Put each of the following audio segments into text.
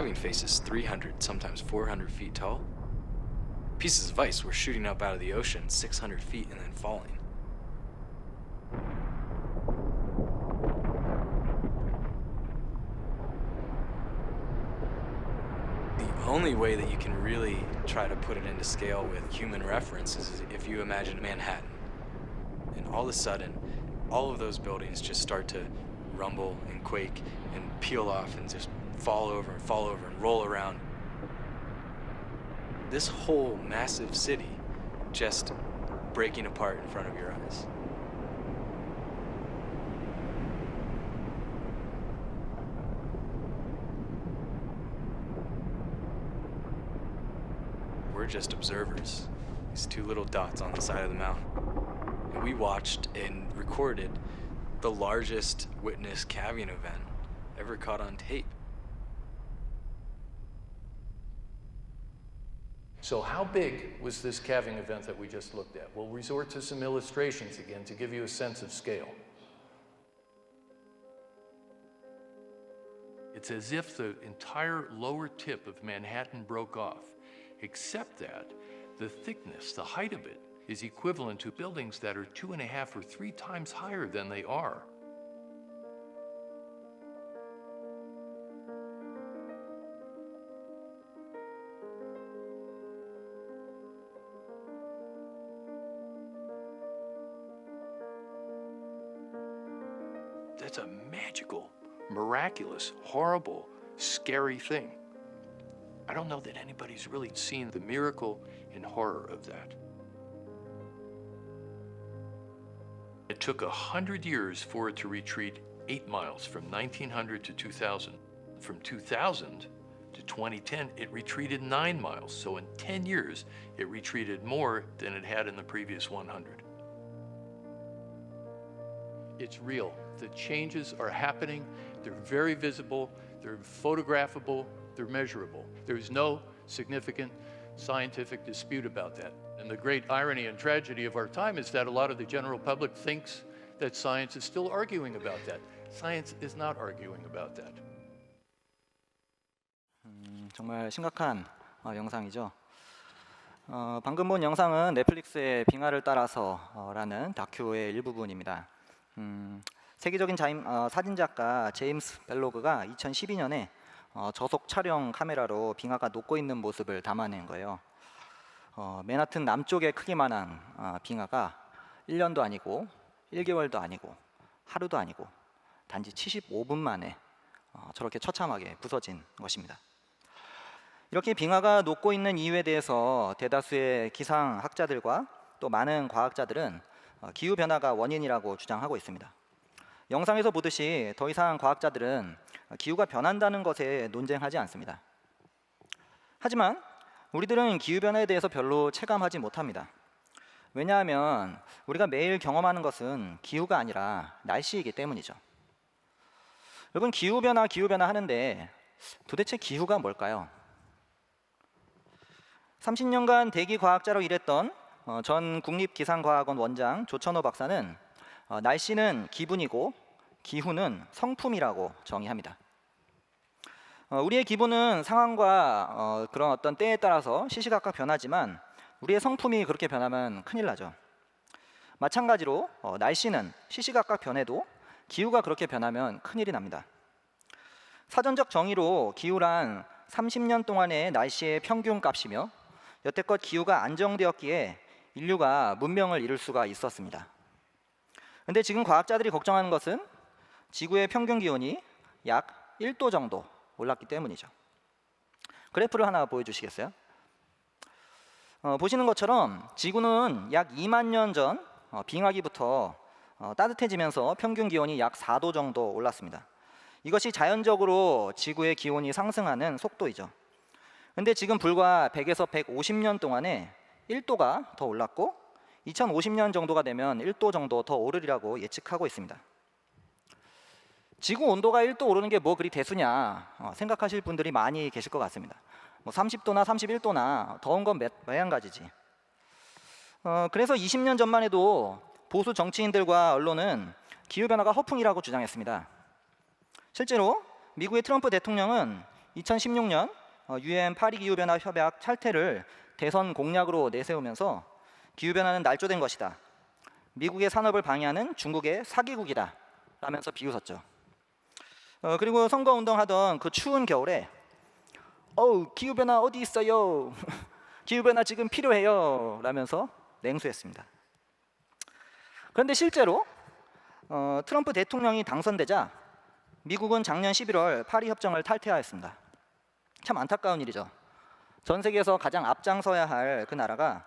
calving faces 300, sometimes 400 feet tall. Pieces of ice were shooting up out of the ocean 600 feet and then falling. The only way that you can really try to put it into scale with human reference is if you imagine Manhattan. And all of a sudden, all of those buildings just start to rumble and quake and peel off and just fall over and roll around. This whole massive city just breaking apart in front of your eyes. We're just observers, these two little dots on the side of the mountain. And we watched and recorded the largest witness calving event ever caught on tape. So how big was this calving event that we just looked at? We'll resort to some illustrations again to give you a sense of scale. It's as if the entire lower tip of Manhattan broke off, except that the thickness, the height of it, is equivalent to buildings that are 2.5 or 3 times higher than they are. That's a magical, miraculous, horrible, scary thing. I don't know that anybody's really seen the miracle and horror of that. It took 100 years for it to retreat 8 miles from 1900 to 2000. From 2000 to 2010, it retreated 9 miles. So in 10 years, it retreated more than it had in the previous 100. It's real. The changes are happening. They're very visible. They're photographable. They're measurable. There's no significant scientific dispute about that. And the great irony and tragedy of our time is that a lot of the general public thinks that science is still arguing about that. Science is not arguing about that. 정말 심각한 영상이죠. 방금 본 영상은 넷플릭스의 빙하를 따라서라는 다큐의 일부분입니다. 세계적인 사진작가 제임스 벨로그가 2012년에 저속 촬영 카메라로 빙하가 녹고 있는 모습을 담아낸 거예요. 맨하튼 남쪽에 크기만한 빙하가 1년도 아니고 1개월도 아니고 하루도 아니고 단지 75분 만에 저렇게 처참하게 부서진 것입니다. 이렇게 빙하가 녹고 있는 이유에 대해서 대다수의 기상학자들과 또 많은 과학자들은 기후변화가 원인이라고 주장하고 있습니다. 영상에서 보듯이 더 이상 과학자들은 기후가 변한다는 것에 논쟁하지 않습니다. 하지만 우리들은 기후변화에 대해서 별로 체감하지 못합니다. 왜냐하면 우리가 매일 경험하는 것은 기후가 아니라 날씨이기 때문이죠. 여러분, 기후변화 하는데 도대체 기후가 뭘까요? 30년간 대기과학자로 일했던 전 국립기상과학원 원장 조천호 박사는 날씨는 기분이고 기후는 성품이라고 정의합니다. 우리의 기분은 상황과 그런 어떤 때에 따라서 시시각각 변하지만 우리의 성품이 그렇게 변하면 큰일 나죠. 마찬가지로 날씨는 시시각각 변해도 기후가 그렇게 변하면 큰일이 납니다. 사전적 정의로 기후란 30년 동안의 날씨의 평균 값이며 여태껏 기후가 안정되었기에 인류가 문명을 이룰 수가 있었습니다. 그런데 지금 과학자들이 걱정하는 것은 지구의 평균 기온이 약 1도 정도 올랐기 때문이죠. 그래프를 하나 보여주시겠어요? 보시는 것처럼 지구는 약 2만 년 전 빙하기부터 따뜻해지면서 평균 기온이 약 4도 정도 올랐습니다. 이것이 자연적으로 지구의 기온이 상승하는 속도이죠. 근데 지금 불과 100에서 150년 동안에 1도가 더 올랐고 2050년 정도가 되면 1도 정도 더 오르리라고 예측하고 있습니다. 지구 온도가 1도 오르는 게 뭐 그리 대수냐 생각하실 분들이 많이 계실 것 같습니다. 뭐 30도나 31도나 더운 건 매한가지지. 그래서 20년 전만 해도 보수 정치인들과 언론은 기후변화가 허풍이라고 주장했습니다. 실제로 미국의 트럼프 대통령은 2016년 UN 파리 기후변화 협약 찰퇴를 대선 공약으로 내세우면서 기후변화는 날조된 것이다. 미국의 산업을 방해하는 중국의 사기국이다. 라면서 비웃었죠. 그리고 선거운동하던 그 추운 겨울에 기후변화 어디 있어요? 기후변화 지금 필요해요. 라면서 냉수했습니다. 그런데 실제로 트럼프 대통령이 당선되자 미국은 작년 11월 파리 협정을 탈퇴하였습니다. 참 안타까운 일이죠. 전 세계에서 가장 앞장서야 할 그 나라가,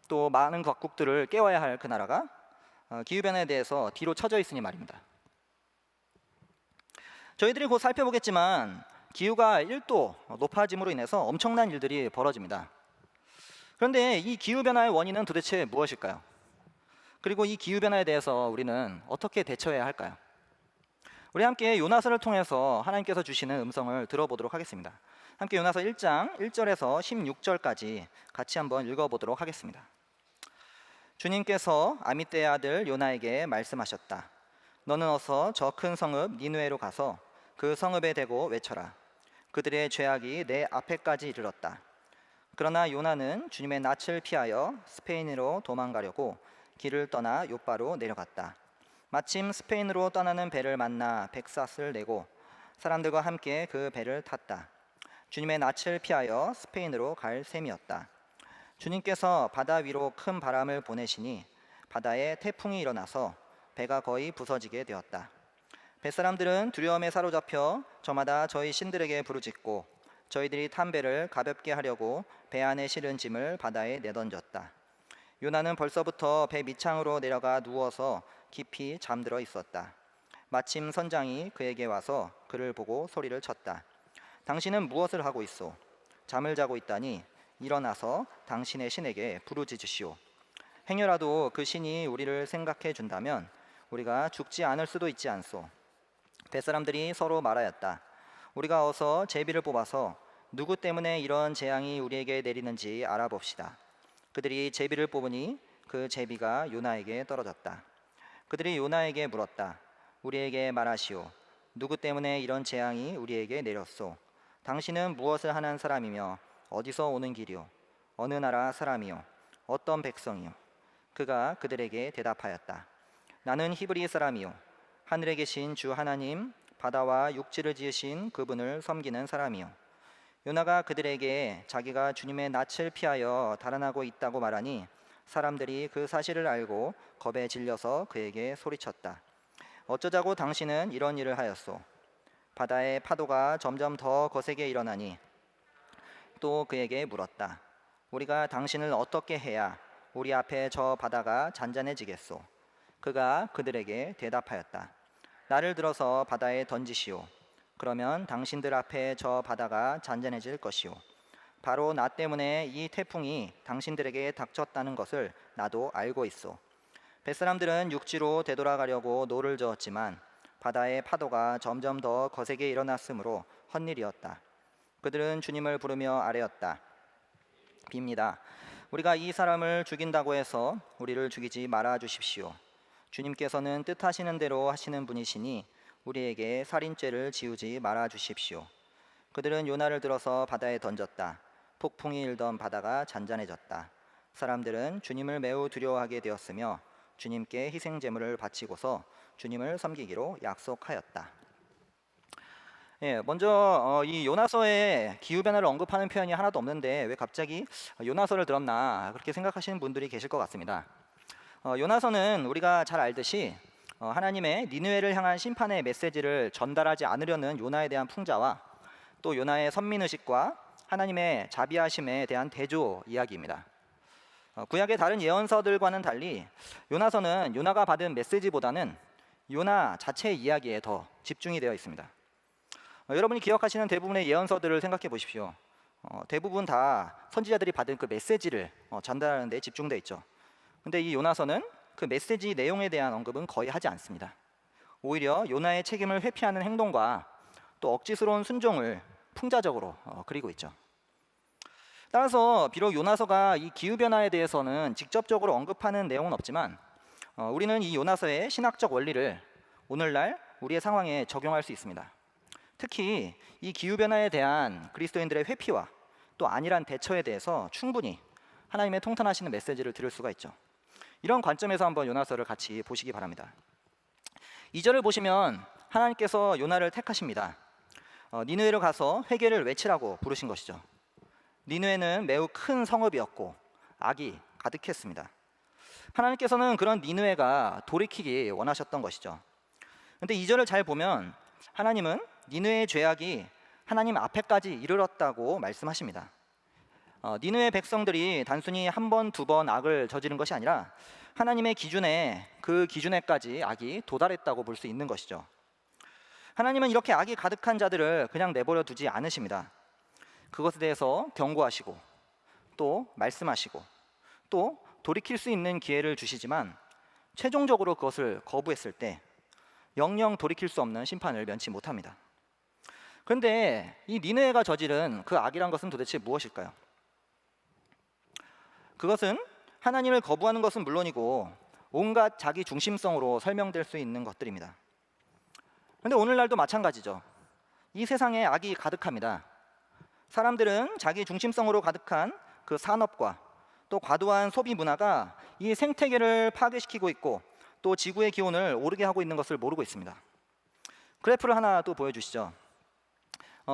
또 많은 각국들을 깨워야 할 그 나라가 기후변화에 대해서 뒤로 처져 있으니 말입니다. 저희들이 곧 살펴보겠지만 기후가 1도 높아짐으로 인해서 엄청난 일들이 벌어집니다. 그런데 이 기후변화의 원인은 도대체 무엇일까요? 그리고 이 기후변화에 대해서 우리는 어떻게 대처해야 할까요? 우리 함께 요나서를 통해서 하나님께서 주시는 음성을 들어보도록 하겠습니다. 함께 요나서 1장 1절에서 16절까지 같이 한번 읽어보도록 하겠습니다. 주님께서 아미떼의 아들 요나에게 말씀하셨다. 너는 어서 저 큰 성읍 니느웨로 가서 그 성읍에 대고 외쳐라. 그들의 죄악이 내 앞에까지 이르렀다. 그러나 요나는 주님의 낯을 피하여 스페인으로 도망가려고 길을 떠나 욥바로 내려갔다. 마침 스페인으로 떠나는 배를 만나 백삿을 내고 사람들과 함께 그 배를 탔다. 주님의 낯을 피하여 스페인으로 갈 셈이었다. 주님께서 바다 위로 큰 바람을 보내시니 바다에 태풍이 일어나서 배가 거의 부서지게 되었다. 뱃사람들은 두려움에 사로잡혀 저마다 저희 신들에게 부르짖고 저희들이 탄 배를 가볍게 하려고 배 안에 실은 짐을 바다에 내던졌다. 요나는 벌써부터 배 밑창으로 내려가 누워서 깊이 잠들어 있었다. 마침 선장이 그에게 와서 그를 보고 소리를 쳤다. 당신은 무엇을 하고 있소? 잠을 자고 있다니 일어나서 당신의 신에게 부르짖으시오. 행여라도 그 신이 우리를 생각해 준다면 우리가 죽지 않을 수도 있지 않소. 뱃사람들이 서로 말하였다. 우리가 어서 제비를 뽑아서 누구 때문에 이런 재앙이 우리에게 내리는지 알아봅시다. 그들이 제비를 뽑으니 그 제비가 요나에게 떨어졌다. 그들이 요나에게 물었다. 우리에게 말하시오. 누구 때문에 이런 재앙이 우리에게 내렸소? 당신은 무엇을 하는 사람이며 어디서 오는 길이요? 어느 나라 사람이요? 어떤 백성이요? 그가 그들에게 대답하였다. 나는 히브리 사람이요. 하늘에 계신 주 하나님, 바다와 육지를 지으신 그분을 섬기는 사람이요. 요나가 그들에게 자기가 주님의 낯을 피하여 달아나고 있다고 말하니 사람들이 그 사실을 알고 겁에 질려서 그에게 소리쳤다. 어쩌자고 당신은 이런 일을 하였소? 바다의 파도가 점점 더 거세게 일어나니 또 그에게 물었다. 우리가 당신을 어떻게 해야 우리 앞에 저 바다가 잔잔해지겠소? 그가 그들에게 대답하였다. 나를 들어서 바다에 던지시오. 그러면 당신들 앞에 저 바다가 잔잔해질 것이오. 바로 나 때문에 이 태풍이 당신들에게 닥쳤다는 것을 나도 알고 있어. 뱃사람들은 육지로 되돌아가려고 노를 저었지만 바다의 파도가 점점 더 거세게 일어났으므로 헛일이었다. 그들은 주님을 부르며 아뢰었다. 빕니다. 우리가 이 사람을 죽인다고 해서 우리를 죽이지 말아 주십시오. 주님께서는 뜻하시는 대로 하시는 분이시니 우리에게 살인죄를 지우지 말아 주십시오. 그들은 요나를 들어서 바다에 던졌다. 폭풍이 일던 바다가 잔잔해졌다. 사람들은 주님을 매우 두려워하게 되었으며 주님께 희생 제물을 바치고서 주님을 섬기기로 약속하였다. 먼저 이 요나서에 기후변화를 언급하는 표현이 하나도 없는데 왜 갑자기 요나서를 들었나 그렇게 생각하시는 분들이 계실 것 같습니다. 요나서는 우리가 잘 알듯이 하나님의 니느웨를 향한 심판의 메시지를 전달하지 않으려는 요나에 대한 풍자와 또 요나의 선민의식과 하나님의 자비하심에 대한 대조 이야기입니다. 구약의 다른 예언서들과는 달리 요나서는 요나가 받은 메시지보다는 요나 자체의 이야기에 더 집중이 되어 있습니다. 여러분이 기억하시는 대부분의 예언서들을 생각해 보십시오. 대부분 다 선지자들이 받은 그 메시지를 전달하는 데 집중되어 있죠. 근데 이 요나서는 그 메시지 내용에 대한 언급은 거의 하지 않습니다. 오히려 요나의 책임을 회피하는 행동과 또 억지스러운 순종을 풍자적으로 그리고 있죠. 따라서 비록 요나서가 이 기후변화에 대해서는 직접적으로 언급하는 내용은 없지만 우리는 이 요나서의 신학적 원리를 오늘날 우리의 상황에 적용할 수 있습니다. 특히 이 기후변화에 대한 그리스도인들의 회피와 또 안일한 대처에 대해서 충분히 하나님의 통탄하시는 메시지를 들을 수가 있죠. 이런 관점에서 한번 요나서를 같이 보시기 바랍니다. 2절을 보시면 하나님께서 요나를 택하십니다. 니느웨로 가서 회개를 외치라고 부르신 것이죠. 니느웨는 매우 큰 성읍이었고 악이 가득했습니다. 하나님께서는 그런 니느웨가 돌이키기 원하셨던 것이죠. 근데 2절을 잘 보면 하나님은 니느웨의 죄악이 하나님 앞에까지 이르렀다고 말씀하십니다. 니느웨 백성들이 단순히 한 번, 두 번 악을 저지른 것이 아니라 하나님의 기준에 그 기준에까지 악이 도달했다고 볼 수 있는 것이죠. 하나님은 이렇게 악이 가득한 자들을 그냥 내버려 두지 않으십니다. 그것에 대해서 경고하시고 또 말씀하시고 또 돌이킬 수 있는 기회를 주시지만 최종적으로 그것을 거부했을 때 영영 돌이킬 수 없는 심판을 면치 못합니다. 그런데 이 니느웨가 저지른 그 악이란 것은 도대체 무엇일까요? 그것은 하나님을 거부하는 것은 물론이고 온갖 자기 중심성으로 설명될 수 있는 것들입니다. 그런데 오늘날도 마찬가지죠. 이 세상에 악이 가득합니다. 사람들은 자기 중심성으로 가득한 그 산업과 또 과도한 소비 문화가 이 생태계를 파괴시키고 있고 또 지구의 기온을 오르게 하고 있는 것을 모르고 있습니다. 그래프를 하나 또 보여주시죠.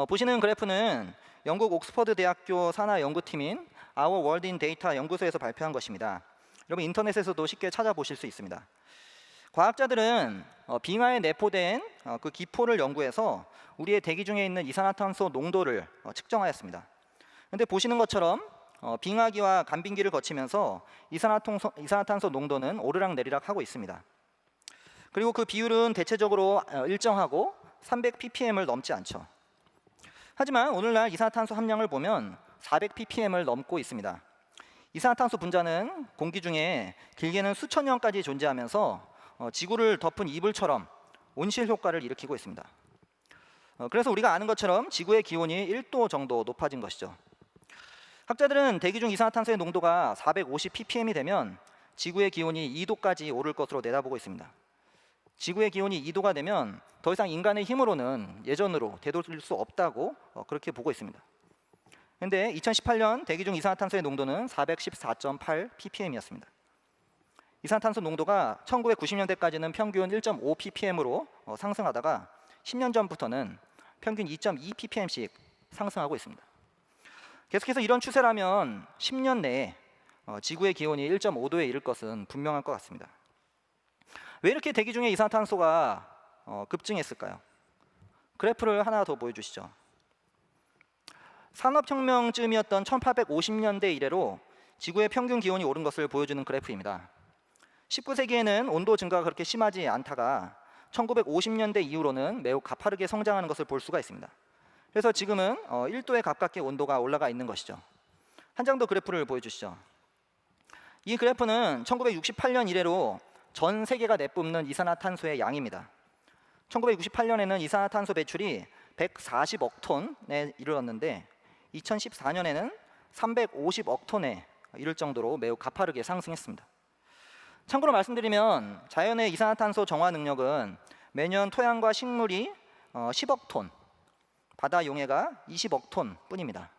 보시는 그래프는 영국 옥스퍼드 대학교 산하 연구팀인 Our World in Data 연구소에서 발표한 것입니다. 여러분 인터넷에서도 쉽게 찾아보실 수 있습니다. 과학자들은 빙하에 내포된 그 기포를 연구해서 우리의 대기 중에 있는 이산화탄소 농도를 측정하였습니다. 그런데 보시는 것처럼 빙하기와 간빙기를 거치면서 이산화탄소 농도는 오르락내리락 하고 있습니다. 그리고 그 비율은 대체적으로 일정하고 300ppm을 넘지 않죠. 하지만 오늘날 이산화탄소 함량을 보면 400ppm을 넘고 있습니다. 이산화탄소 분자는 공기 중에 길게는 수천 년까지 존재하면서 지구를 덮은 이불처럼 온실 효과를 일으키고 있습니다. 그래서 우리가 아는 것처럼 지구의 기온이 1도 정도 높아진 것이죠. 학자들은 대기 중 이산화탄소의 농도가 450ppm이 되면 지구의 기온이 2도까지 오를 것으로 내다보고 있습니다. 지구의 기온이 2도가 되면 더 이상 인간의 힘으로는 예전으로 되돌릴 수 없다고 그렇게 보고 있습니다. 그런데 2018년 대기 중 이산화탄소의 농도는 414.8ppm이었습니다. 이산화탄소 농도가 1990년대까지는 평균 1.5ppm으로 상승하다가 10년 전부터는 평균 2.2ppm씩 상승하고 있습니다. 계속해서 이런 추세라면 10년 내에 지구의 기온이 1.5도에 이를 것은 분명할 것 같습니다. 왜 이렇게 대기 중에 이산화탄소가 급증했을까요? 그래프를 하나 더 보여주시죠. 산업혁명쯤이었던 1850년대 이래로 지구의 평균 기온이 오른 것을 보여주는 그래프입니다. 19세기에는 온도 증가가 그렇게 심하지 않다가 1950년대 이후로는 매우 가파르게 성장하는 것을 볼 수가 있습니다. 그래서 지금은 1도에 가깝게 온도가 올라가 있는 것이죠. 한 장 더 그래프를 보여주시죠. 이 그래프는 1968년 이래로 전 세계가 내뿜는 이산화탄소의 양입니다. 1968년에는 이산화탄소 배출이 140억 톤에 이르렀는데 2014년에는 350억 톤에 이를 정도로 매우 가파르게 상승했습니다. 참고로 말씀드리면 자연의 이산화탄소 정화 능력은 매년 토양과 식물이 10억 톤, 바다 용해가 20억 톤 뿐입니다.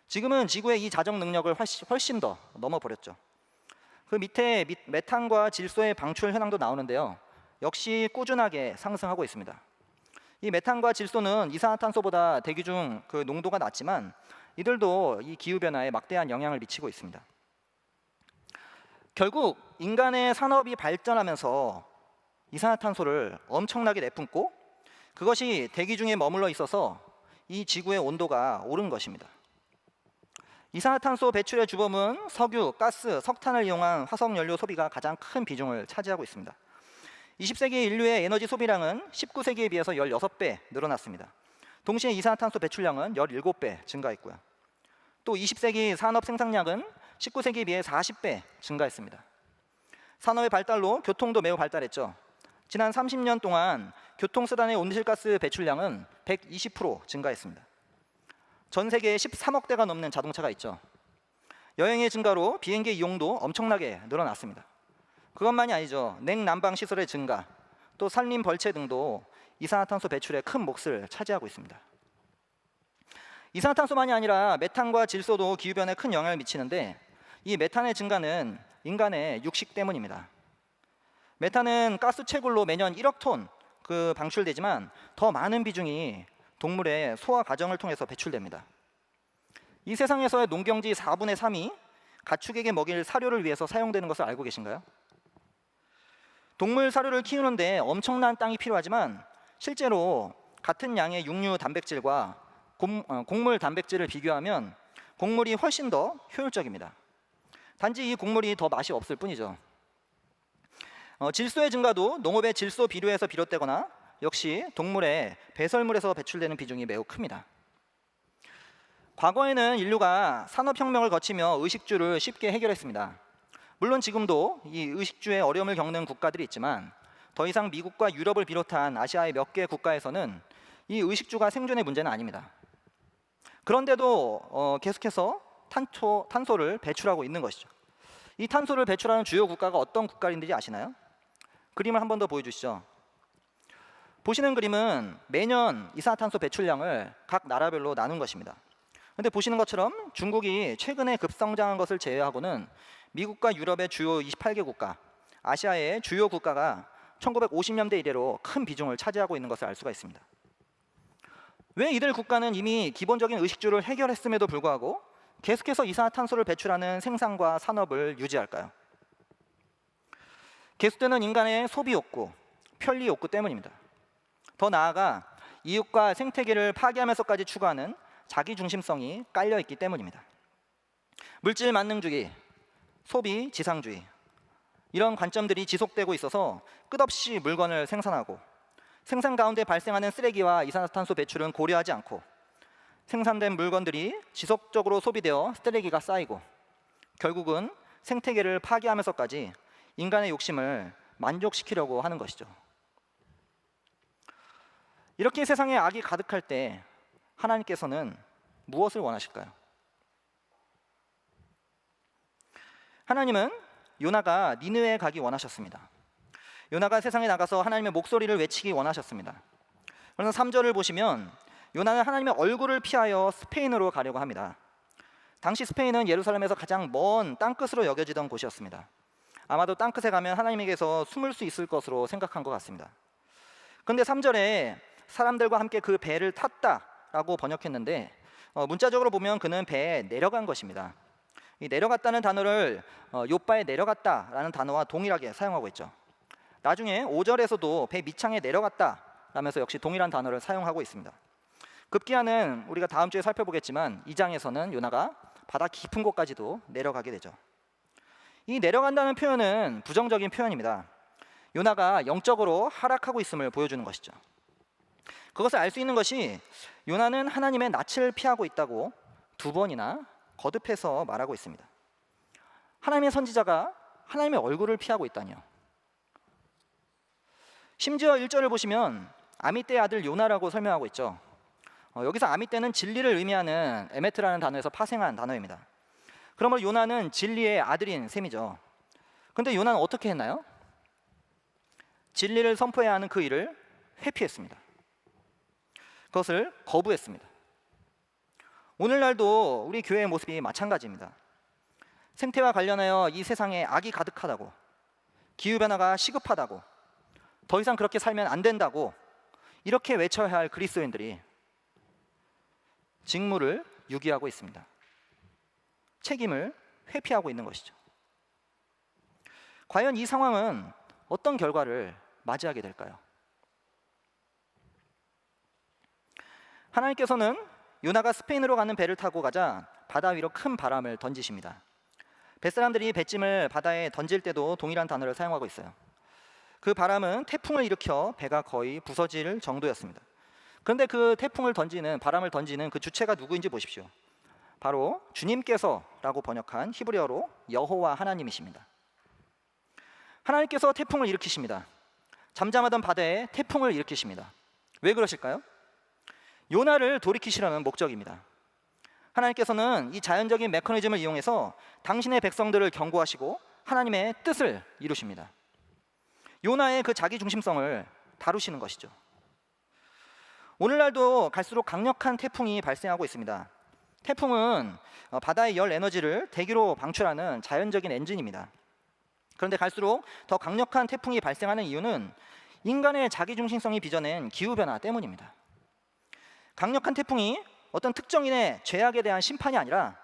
지금은 지구의 이 자정 능력을 훨씬 더 넘어버렸죠. 그 밑에 메탄과 질소의 방출 현황도 나오는데요. 역시 꾸준하게 상승하고 있습니다. 이 메탄과 질소는 이산화탄소보다 대기 중 그 농도가 낮지만 이들도 이 기후변화에 막대한 영향을 미치고 있습니다. 결국 인간의 산업이 발전하면서 이산화탄소를 엄청나게 내뿜고 그것이 대기 중에 머물러 있어서 이 지구의 온도가 오른 것입니다. 이산화탄소 배출의 주범은 석유, 가스, 석탄을 이용한 화석연료 소비가 가장 큰 비중을 차지하고 있습니다. 20세기 인류의 에너지 소비량은 19세기에 비해서 16배 늘어났습니다. 동시에 이산화탄소 배출량은 17배 증가했고요. 또 20세기 산업 생산량은 19세기에 비해 40배 증가했습니다. 산업의 발달로 교통도 매우 발달했죠. 지난 30년 동안 교통수단의 온실가스 배출량은 120% 증가했습니다. 전 세계에 13억 대가 넘는 자동차가 있죠. 여행의 증가로 비행기 이용도 엄청나게 늘어났습니다. 그것만이 아니죠. 냉난방 시설의 증가, 또 산림 벌채 등도 이산화탄소 배출의 큰 몫을 차지하고 있습니다. 이산화탄소만이 아니라 메탄과 질소도 기후변화에 큰 영향을 미치는데 이 메탄의 증가는 인간의 육식 때문입니다. 메탄은 가스 채굴로 매년 1억 톤 방출되지만 더 많은 비중이 동물의 소화 과정을 통해서 배출됩니다. 이 세상에서의 농경지 4분의 3이 가축에게 먹일 사료를 위해서 사용되는 것을 알고 계신가요? 동물 사료를 키우는데 엄청난 땅이 필요하지만 실제로 같은 양의 육류 단백질과 곡물 단백질을 비교하면 곡물이 훨씬 더 효율적입니다. 단지 이 곡물이 더 맛이 없을 뿐이죠. 질소의 증가도 농업의 질소 비료에서 비롯되거나 역시 동물의 배설물에서 배출되는 비중이 매우 큽니다. 과거에는 인류가 산업혁명을 거치며 의식주를 쉽게 해결했습니다. 물론 지금도 이 의식주에 어려움을 겪는 국가들이 있지만 더 이상 미국과 유럽을 비롯한 아시아의 몇 개 국가에서는 이 의식주가 생존의 문제는 아닙니다. 그런데도 계속해서 탄소를 배출하고 있는 것이죠. 이 탄소를 배출하는 주요 국가가 어떤 국가인지 아시나요? 그림을 한 번 더 보여주시죠. 보시는 그림은 매년 이산화탄소 배출량을 각 나라별로 나눈 것입니다. 그런데 보시는 것처럼 중국이 최근에 급성장한 것을 제외하고는 미국과 유럽의 주요 28개 국가, 아시아의 주요 국가가 1950년대 이래로 큰 비중을 차지하고 있는 것을 알 수가 있습니다. 왜 이들 국가는 이미 기본적인 의식주를 해결했음에도 불구하고 계속해서 이산화탄소를 배출하는 생산과 산업을 유지할까요? 계속되는 인간의 소비 욕구, 편리 욕구 때문입니다. 더 나아가 이웃과 생태계를 파괴하면서까지 추구하는 자기 중심성이 깔려 있기 때문입니다. 물질 만능주의, 소비 지상주의, 이런 관점들이 지속되고 있어서 끝없이 물건을 생산하고 생산 가운데 발생하는 쓰레기와 이산화탄소 배출은 고려하지 않고 생산된 물건들이 지속적으로 소비되어 쓰레기가 쌓이고 결국은 생태계를 파괴하면서까지 인간의 욕심을 만족시키려고 하는 것이죠. 이렇게 세상에 악이 가득할 때 하나님께서는 무엇을 원하실까요? 하나님은 요나가 니느웨에 가기 원하셨습니다. 요나가 세상에 나가서 하나님의 목소리를 외치기 원하셨습니다. 그래서 3절을 보시면 요나는 하나님의 얼굴을 피하여 스페인으로 가려고 합니다. 당시 스페인은 예루살렘에서 가장 먼 땅끝으로 여겨지던 곳이었습니다. 아마도 땅끝에 가면 하나님에게서 숨을 수 있을 것으로 생각한 것 같습니다. 그런데 3절에 사람들과 함께 그 배를 탔다라고 번역했는데 문자적으로 보면 그는 배에 내려간 것입니다. 이 내려갔다는 단어를 욥바에 내려갔다라는 단어와 동일하게 사용하고 있죠. 나중에 5절에서도 배 밑창에 내려갔다 라면서 역시 동일한 단어를 사용하고 있습니다. 급기야는 우리가 다음 주에 살펴보겠지만 2장에서는 요나가 바다 깊은 곳까지도 내려가게 되죠. 이 내려간다는 표현은 부정적인 표현입니다. 요나가 영적으로 하락하고 있음을 보여주는 것이죠. 그것을 알 수 있는 것이 요나는 하나님의 낯을 피하고 있다고 2번이나 거듭해서 말하고 있습니다. 하나님의 선지자가 하나님의 얼굴을 피하고 있다니요. 심지어 1절을 보시면 아미떼의 아들 요나라고 설명하고 있죠. 여기서 아미떼는 진리를 의미하는 에메트라는 단어에서 파생한 단어입니다. 그러므로 요나는 진리의 아들인 셈이죠. 그런데 요나는 어떻게 했나요? 진리를 선포해야 하는 그 일을 회피했습니다. 그것을 거부했습니다. 오늘날도 우리 교회의 모습이 마찬가지입니다. 생태와 관련하여 이 세상에 악이 가득하다고, 기후변화가 시급하다고, 더 이상 그렇게 살면 안 된다고 이렇게 외쳐야 할 그리스도인들이 직무를 유기하고 있습니다. 책임을 회피하고 있는 것이죠. 과연 이 상황은 어떤 결과를 맞이하게 될까요? 하나님께서는 요나가 스페인으로 가는 배를 타고 가자 바다 위로 큰 바람을 던지십니다. 뱃사람들이 배짐을 바다에 던질 때도 동일한 단어를 사용하고 있어요. 그 바람은 태풍을 일으켜 배가 거의 부서질 정도였습니다. 그런데 그 태풍을 던지는, 바람을 던지는 그 주체가 누구인지 보십시오. 바로 주님께서라고 번역한 히브리어로 여호와 하나님이십니다. 하나님께서 태풍을 일으키십니다. 잠잠하던 바다에 태풍을 일으키십니다. 왜 그러실까요? 요나를 돌이키시려는 목적입니다. 하나님께서는 이 자연적인 메커니즘을 이용해서 당신의 백성들을 경고하시고 하나님의 뜻을 이루십니다. 요나의 그 자기 중심성을 다루시는 것이죠. 오늘날도 갈수록 강력한 태풍이 발생하고 있습니다. 태풍은 바다의 열 에너지를 대기로 방출하는 자연적인 엔진입니다. 그런데 갈수록 더 강력한 태풍이 발생하는 이유는 인간의 자기중심성이 빚어낸 기후변화 때문입니다. 강력한 태풍이 어떤 특정인의 죄악에 대한 심판이 아니라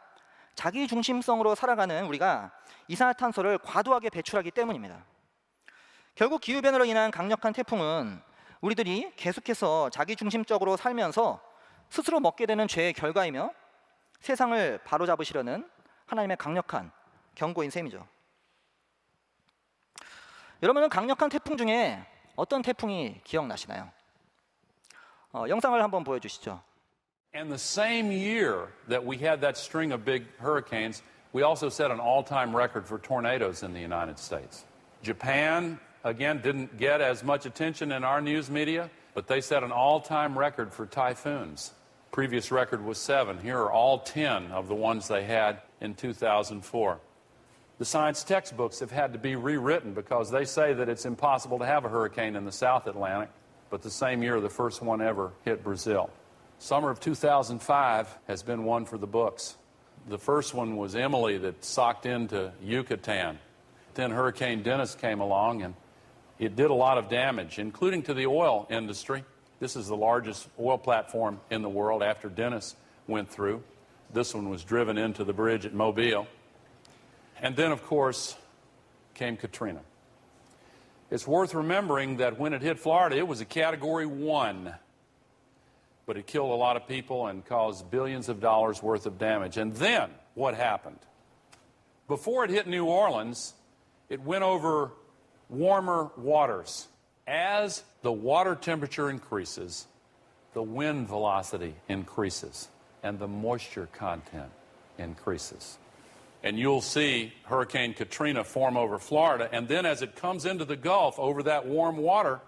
자기중심성으로 살아가는 우리가 이산화탄소를 과도하게 배출하기 때문입니다. 결국 기후변화로 인한 강력한 태풍은 우리들이 계속해서 자기중심적으로 살면서 스스로 먹게 되는 죄의 결과이며 세상을 바로잡으시려는 하나님의 강력한 경고인 셈이죠. 여러분은 강력한 태풍 중에 어떤 태풍이 기억나시나요? 영상을 한번 보여주시죠. And the same year that we had that string of big hurricanes, we also set an all-time record for tornadoes in the United States. Japan, again, didn't get as much attention in our news media, but they set an all-time record for typhoons. Previous record was 7. Here are all 10 of the ones they had in 2004. The science textbooks have had to be rewritten because they say that it's impossible to have a hurricane in the South Atlantic, but the same year the first one ever hit Brazil. Summer of 2005 has been one for the books. The first one was Emily that socked into Yucatan. Then Hurricane Dennis came along and it did a lot of damage, including to the oil industry. This is the largest oil platform in the world after Dennis went through. This one was driven into the bridge at Mobile. And then, of course, came Katrina. It's worth remembering that when it hit Florida, it was a Category 1. But it killed a lot of people and caused billions of dollars worth of damage. And then, what happened? Before it hit New Orleans, it went over warmer waters. As the water temperature increases, the wind velocity increases, and the moisture content increases. And you'll see Hurricane Katrina form over Florida, and then as it comes into the Gulf over that warm water,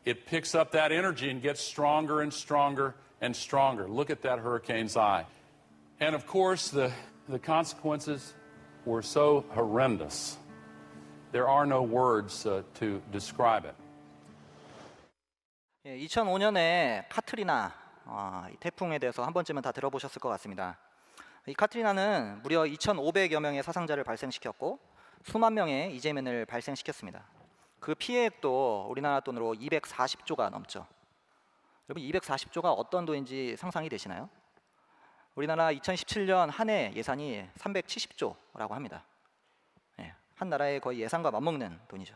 it picks up that energy and gets stronger and stronger and stronger. Look at that hurricane's eye. And of course, the consequences were so horrendous. There are no words to describe it. 2005년에 카트리나 이 태풍에 대해서 한 번쯤은 다 들어보셨을 것 같습니다. 이 카트리나는 무려 2,500여 명의 사상자를 발생시켰고 수만 명의 이재민을 발생시켰습니다. 그 피해액도 우리나라 돈으로 240조가 넘죠. 여러분 240조가 어떤 돈인지 상상이 되시나요? 우리나라 2017년 한 해 예산이 370조라고 합니다. 한 나라의 거의 예산과 맞먹는 돈이죠.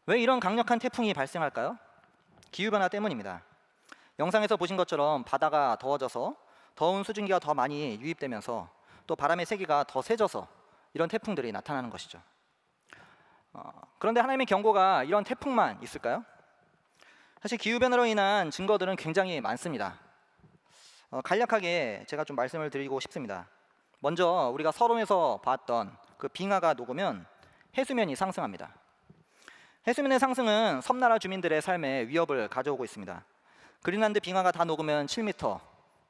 왜 이런 강력한 태풍이 발생할까요? 기후변화 때문입니다. 영상에서 보신 것처럼 바다가 더워져서 더운 수증기가 더 많이 유입되면서 또 바람의 세기가 더 세져서 이런 태풍들이 나타나는 것이죠. 그런데 하나님의 경고가 이런 태풍만 있을까요? 사실 기후변화로 인한 증거들은 굉장히 많습니다. 간략하게 제가 좀 말씀을 드리고 싶습니다. 먼저 우리가 서론에서 봤던 그 빙하가 녹으면 해수면이 상승합니다. 해수면의 상승은 섬나라 주민들의 삶에 위협을 가져오고 있습니다. 그린란드 빙하가 다 녹으면 7m,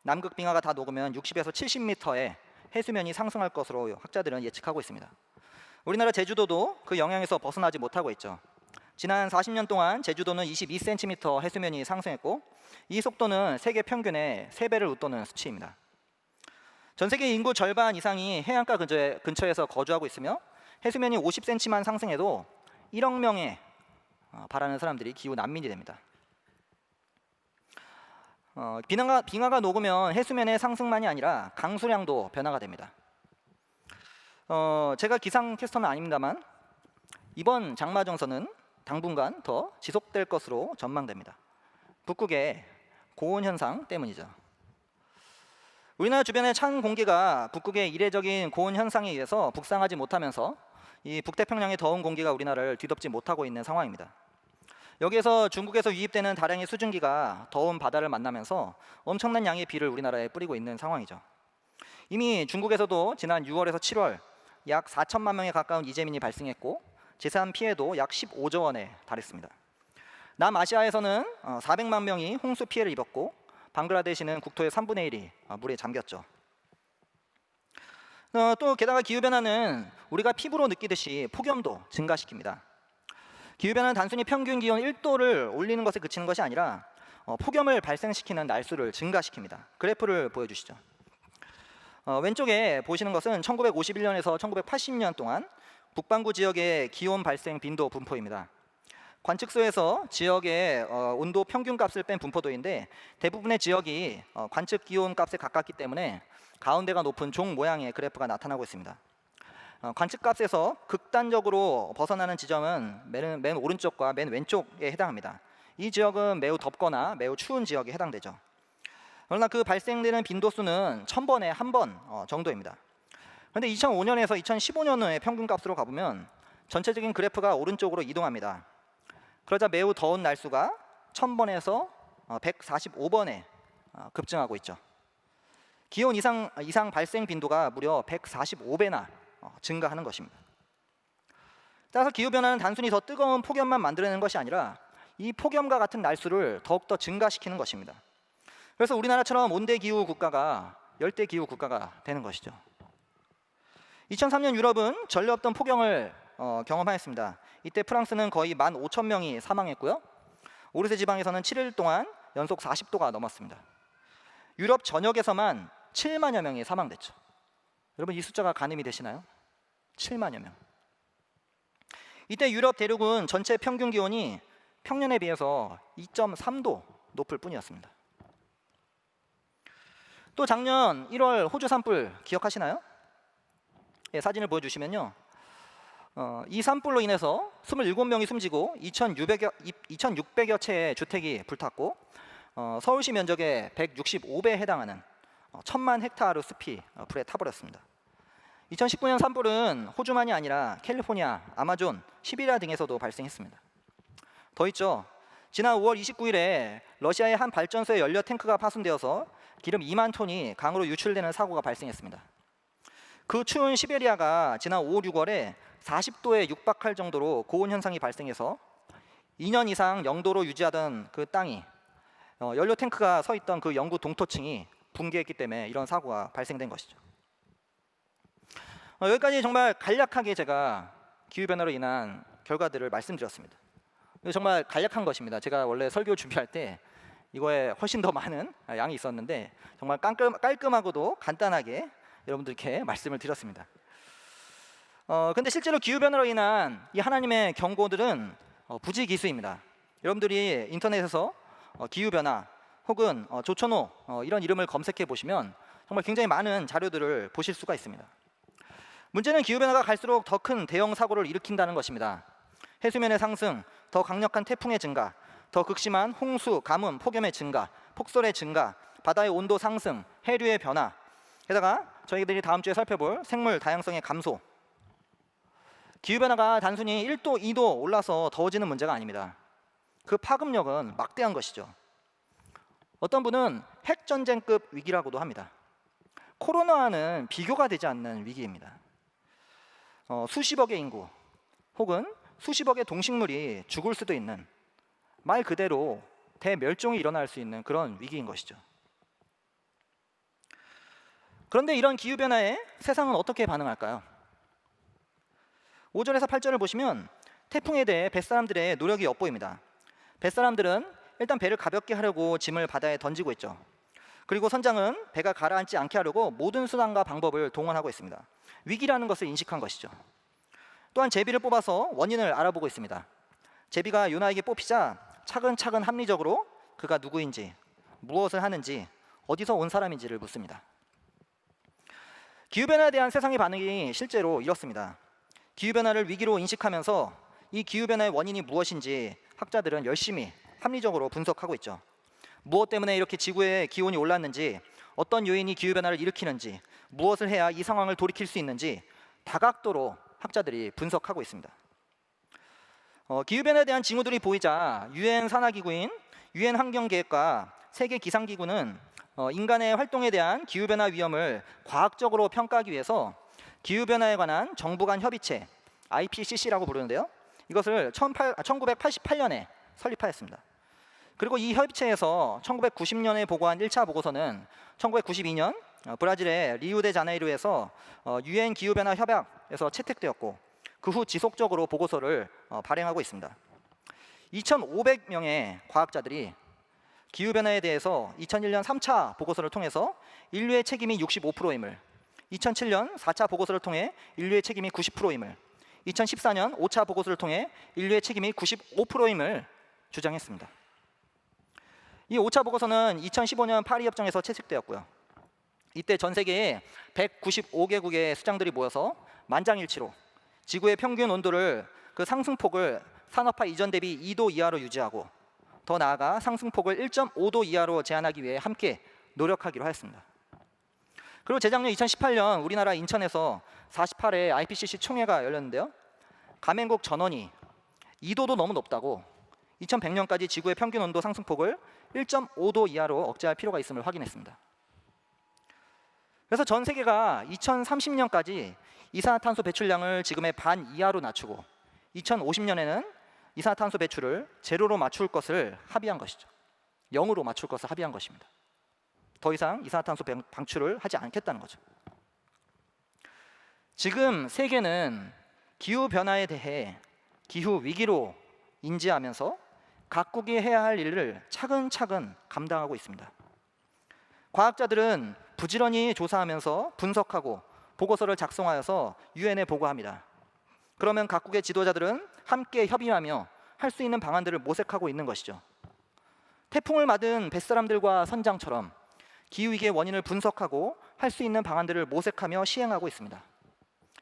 남극 빙하가 다 녹으면 60에서 70m의 해수면이 상승할 것으로 학자들은 예측하고 있습니다. 우리나라 제주도도 그 영향에서 벗어나지 못하고 있죠. 지난 40년 동안 제주도는 22cm 해수면이 상승했고 이 속도는 세계 평균의 3배를 웃도는 수치입니다. 전 세계 인구 절반 이상이 해안가 근처에서 거주하고 있으며 해수면이 50cm만 상승해도 1억 명에 달하는 사람들이 기후 난민이 됩니다. 빙하가 녹으면 해수면의 상승만이 아니라 강수량도 변화가 됩니다. 제가 기상캐스터는 아닙니다만 이번 장마 정선은 당분간 더 지속될 것으로 전망됩니다. 북극의 고온 현상 때문이죠. 우리나라 주변의 찬 공기가 북극의 이례적인 고온 현상에 의해서 북상하지 못하면서 이 북태평양의 더운 공기가 우리나라를 뒤덮지 못하고 있는 상황입니다. 여기에서 중국에서 유입되는 다량의 수증기가 더운 바다를 만나면서 엄청난 양의 비를 우리나라에 뿌리고 있는 상황이죠. 이미 중국에서도 지난 6월에서 7월 약 4천만 명에 가까운 이재민이 발생했고 재산 피해도 약 15조 원에 달했습니다. 남아시아에서는 400만 명이 홍수 피해를 입었고 방글라데시는 국토의 3분의 1이 물에 잠겼죠. 또 게다가 기후변화는 우리가 피부로 느끼듯이 폭염도 증가시킵니다. 기후변화는 단순히 평균 기온 1도를 올리는 것에 그치는 것이 아니라 폭염을 발생시키는 날수를 증가시킵니다. 그래프를 보여주시죠. 왼쪽에 보시는 것은 1951년에서 1980년 동안 북반구 지역의 기온 발생 빈도 분포입니다. 관측소에서 지역의 온도 평균값을 뺀 분포도인데 대부분의 지역이 관측 기온 값에 가깝기 때문에 가운데가 높은 종 모양의 그래프가 나타나고 있습니다. 관측값에서 극단적으로 벗어나는 지점은 맨 오른쪽과 맨 왼쪽에 해당합니다. 이 지역은 매우 덥거나 매우 추운 지역에 해당되죠. 그러나 그 발생되는 빈도수는 1000번에 1번 정도입니다. 그런데 2005년에서 2015년의 평균값으로 가보면 전체적인 그래프가 오른쪽으로 이동합니다. 그러자 매우 더운 날수가 1000번에서 145번에 급증하고 있죠. 기온 이상 발생 빈도가 무려 145배나 증가하는 것입니다. 따라서 기후변화는 단순히 더 뜨거운 폭염만 만들어내는 것이 아니라 이 폭염과 같은 날수를 더욱더 증가시키는 것입니다. 그래서 우리나라처럼 온대기후 국가가 열대기후 국가가 되는 것이죠. 2003년 유럽은 전례 없던 폭염을 경험하였습니다. 이때 프랑스는 거의 15,000명이 사망했고요. 오르세 지방에서는 7일 동안 연속 40도가 넘었습니다. 유럽 전역에서만 7만여 명이 사망됐죠. 여러분 이 숫자가 가늠이 되시나요? 7만여 명. 이때 유럽 대륙은 전체 평균 기온이 평년에 비해서 2.3도 높을 뿐이었습니다. 또 작년 1월 호주 산불 기억하시나요? 예, 사진을 보여주시면요. 이 산불로 인해서 27명이 숨지고 2,600여 채의 주택이 불탔고 서울시 면적의 165배에 해당하는 1000만 헥타르 숲이 불에 타버렸습니다. 2019년 산불은 호주만이 아니라 캘리포니아, 아마존, 시베리아 등에서도 발생했습니다. 더 있죠. 지난 5월 29일에 러시아의 한 발전소의 연료 탱크가 파손되어서 기름 2만 톤이 강으로 유출되는 사고가 발생했습니다. 그 추운 시베리아가 지난 5, 6월에 40도에 육박할 정도로 고온 현상이 발생해서 2년 이상 0도로 유지하던 그 땅이 연료 탱크가 서 있던 그 영구 동토층이 붕괴했기 때문에 이런 사고가 발생된 것이죠. 여기까지 정말 간략하게 제가 기후변화로 인한 결과들을 말씀드렸습니다. 정말 간략한 것입니다. 제가 원래 설교 준비할 때 이거에 훨씬 더 많은 양이 있었는데 정말 깔끔하고도 간단하게 여러분들께 말씀을 드렸습니다. 근데 실제로 기후변화로 인한 이 하나님의 경고들은 부지기수입니다. 여러분들이 인터넷에서 기후변화 혹은 조천호 이런 이름을 검색해 보시면 정말 굉장히 많은 자료들을 보실 수가 있습니다. 문제는 기후변화가 갈수록 더 큰 대형 사고를 일으킨다는 것입니다. 해수면의 상승, 더 강력한 태풍의 증가, 더 극심한 홍수, 가뭄, 폭염의 증가, 폭설의 증가, 바다의 온도 상승, 해류의 변화, 게다가 저희들이 다음 주에 살펴볼 생물 다양성의 감소. 기후변화가 단순히 1도, 2도 올라서 더워지는 문제가 아닙니다. 그 파급력은 막대한 것이죠. 어떤 분은 핵전쟁급 위기라고도 합니다. 코로나와는 비교가 되지 않는 위기입니다. 수십억의 인구 혹은 수십억의 동식물이 죽을 수도 있는, 말 그대로 대멸종이 일어날 수 있는 그런 위기인 것이죠. 그런데 이런 기후변화에 세상은 어떻게 반응할까요? 5절에서 8절을 보시면 태풍에 대해 뱃사람들의 노력이 엿보입니다. 뱃사람들은 일단 배를 가볍게 하려고 짐을 바다에 던지고 있죠. 그리고 선장은 배가 가라앉지 않게 하려고 모든 수단과 방법을 동원하고 있습니다. 위기라는 것을 인식한 것이죠. 또한 제비를 뽑아서 원인을 알아보고 있습니다. 제비가 요나에게 뽑히자 차근차근 합리적으로 그가 누구인지, 무엇을 하는지, 어디서 온 사람인지를 묻습니다. 기후변화에 대한 세상의 반응이 실제로 이렇습니다. 기후변화를 위기로 인식하면서 이 기후변화의 원인이 무엇인지 학자들은 열심히 합리적으로 분석하고 있죠. 무엇 때문에 이렇게 지구의 기온이 올랐는지, 어떤 요인이 기후변화를 일으키는지, 무엇을 해야 이 상황을 돌이킬 수 있는지 다각도로 학자들이 분석하고 있습니다. 기후변화에 대한 징후들이 보이자 유엔 산하기구인 유엔 환경계획과 세계 기상기구는 인간의 활동에 대한 기후변화 위험을 과학적으로 평가하기 위해서 기후변화에 관한 정부 간 협의체 IPCC라고 부르는데요. 이것을 1988년에 설립하였습니다. 그리고 이 협의체에서 1990년에 보고한 1차 보고서는 1992년 브라질의 리우데자네이루에서 유엔 기후변화 협약에서 채택되었고 그 후 지속적으로 보고서를 발행하고 있습니다. 2,500명의 과학자들이 기후변화에 대해서 2001년 3차 보고서를 통해서 인류의 책임이 65%임을, 2007년 4차 보고서를 통해 인류의 책임이 90%임을, 2014년 5차 보고서를 통해 인류의 책임이 95%임을 주장했습니다. 이 5차 보고서는 2015년 파리 협정에서 채택되었고요. 이때 전 세계에 195개국의 수장들이 모여서 만장일치로 지구의 평균 온도를 그 상승폭을 산업화 이전 대비 2도 이하로 유지하고 더 나아가 상승폭을 1.5도 이하로 제한하기 위해 함께 노력하기로 하였습니다. 그리고 재작년 2018년 우리나라 인천에서 48회 IPCC 총회가 열렸는데요. 가맹국 전원이 2도도 너무 높다고 2100년까지 지구의 평균 온도 상승폭을 1.5도 이하로 억제할 필요가 있음을 확인했습니다. 그래서 전 세계가 2030년까지 이산화탄소 배출량을 지금의 반 이하로 낮추고 2050년에는 이산화탄소 배출을 제로로 맞출 것을 합의한 것이죠. 0으로 맞출 것을 합의한 것입니다. 더 이상 이산화탄소 방출을 하지 않겠다는 거죠. 지금 세계는 기후변화에 대해 기후 위기로 인지하면서 각국이 해야 할 일을 차근차근 감당하고 있습니다. 과학자들은 부지런히 조사하면서 분석하고 보고서를 작성하여서 유엔에 보고합니다. 그러면 각국의 지도자들은 함께 협의하며 할 수 있는 방안들을 모색하고 있는 것이죠. 태풍을 맞은 뱃사람들과 선장처럼 기후위기의 원인을 분석하고 할 수 있는 방안들을 모색하며 시행하고 있습니다.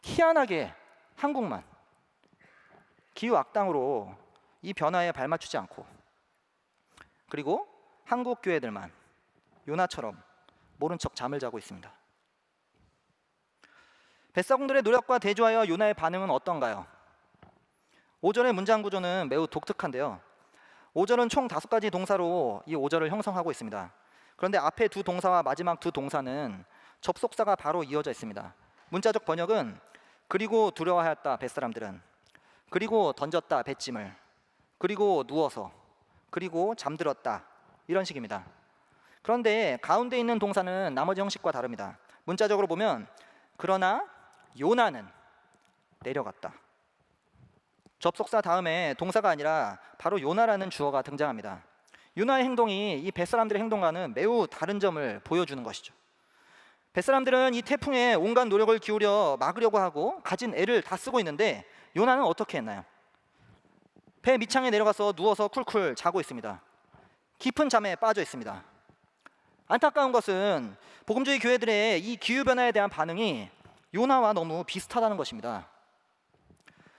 희한하게 한국만 기후 악당으로 이 변화에 발맞추지 않고, 그리고 한국 교회들만 요나처럼 모른 척 잠을 자고 있습니다. 뱃사공들의 노력과 대조하여 요나의 반응은 어떤가요? 5절의 문장 구조는 매우 독특한데요. 5절은 총 5가지 동사로 이 5절을 형성하고 있습니다. 그런데 앞에 두 동사와 마지막 두 동사는 접속사가 바로 이어져 있습니다. 문자적 번역은 그리고 두려워하였다 뱃사람들은, 그리고 던졌다 뱃짐을, 그리고 누워서, 그리고 잠들었다, 이런 식입니다. 그런데 가운데 있는 동사는 나머지 형식과 다릅니다. 문자적으로 보면 그러나 요나는 내려갔다. 접속사 다음에 동사가 아니라 바로 요나라는 주어가 등장합니다. 요나의 행동이 이 뱃사람들의 행동과는 매우 다른 점을 보여주는 것이죠. 뱃사람들은 이 태풍에 온갖 노력을 기울여 막으려고 하고 가진 애를 다 쓰고 있는데 요나는 어떻게 했나요? 배 밑창에 내려가서 누워서 쿨쿨 자고 있습니다. 깊은 잠에 빠져 있습니다. 안타까운 것은 복음주의 교회들의 이 기후변화에 대한 반응이 요나와 너무 비슷하다는 것입니다.